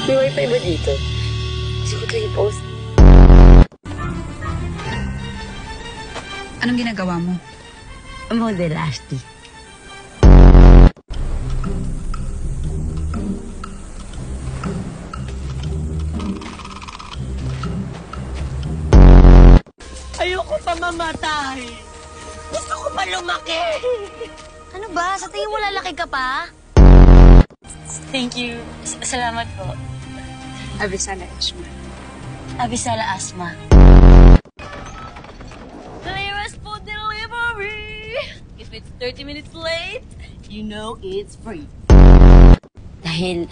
May wifi ba dito? Gusto ko ito i-post. Anong ginagawa mo? Model, Ashley. Ayoko pa mamatay. Gusto ko pa lumaki. Ano ba? Sa tingin mo lalaki ka pa? Thank you. Salamat po. Avisala Asma. Avisala Asma. Clearest for delivery. If it's 30 minutes late, you know it's free. Dahil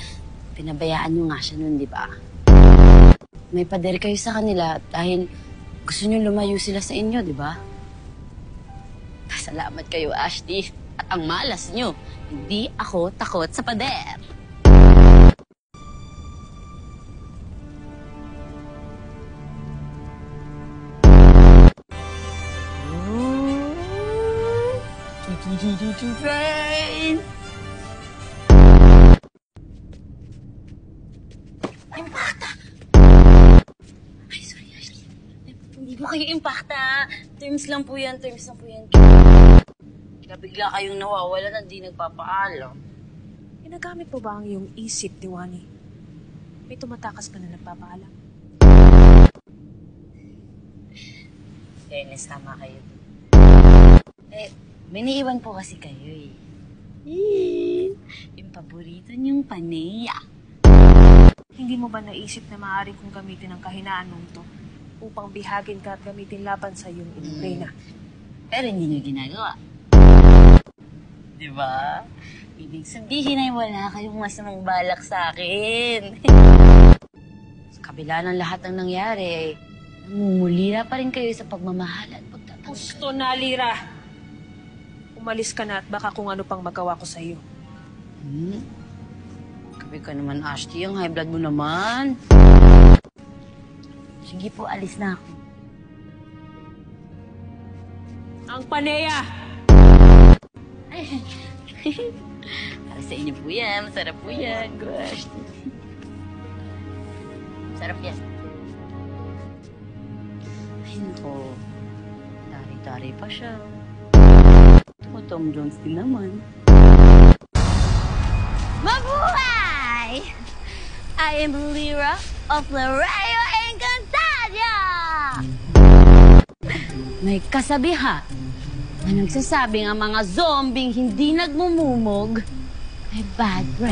pinabayaan nyo nga siya nun, di ba? May pader kayo sa kanila dahil gusto nyo lumayo sila sa inyo, di ba? Salamat kayo, Ashley. At ang malas nyo, hindi ako takot sa pader. Train! Impacta! Ay, sorry, Ashley. Hindi po kayo impacta. Terms lang po yan, terms lang po yan. Bigla kayong nawawala na di nagpapaalam. Ginagamit mo ba ang iyong isip, Diwani? May tumatakas ka na nagpapaalam. Fairness, tama kayo. May naiwan po kasi kayo eh. Yung paborito niyong paneya. Hindi mo ba naisip na maaari kong gamitin ang kahinaan mong to upang bihagin ka at gamitin laban sa iyong inumbrena? Pero hindi niyo ginagawa. Diba? Ibig sabihin ay wala kayong masamang balak sa akin. Sa kabila ng lahat ng nangyari, namumulira pa rin kayo sa pagmamahal at pagtatanggap. Gusto na, Lira! Umalis ka na at baka kung ano pang magawa ko sa iyo. Kabi ka naman, Ashley. Ang high blood mo naman. Sige po, alis na ako. Ang paneya! Para sa inyo po yan. Masarap po yan. Gosh. Masarap yan. Ay, nako. Tari-tari pa siya. Tom Jones din naman. Mabuhay! I am Lyra of Laredo Encantadia! May kasabihan na nagsasabing ang mga zombing hindi nagmumumog ay bad breath.